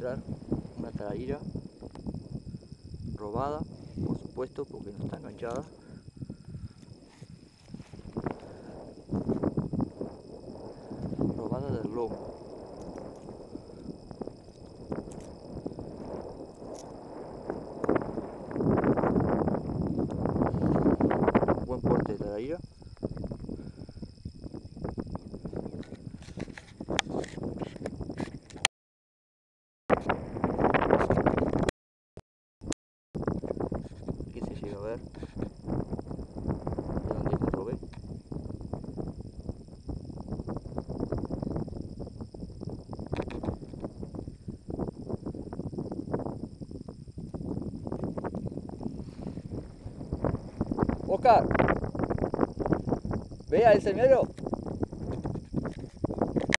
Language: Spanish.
encontrar una tararira robada, por supuesto, porque no está enganchada. Robada del lomo. Buen porte de tararira. Aquí se llega a ver de dónde la robé. Oscar, vea el señuelo.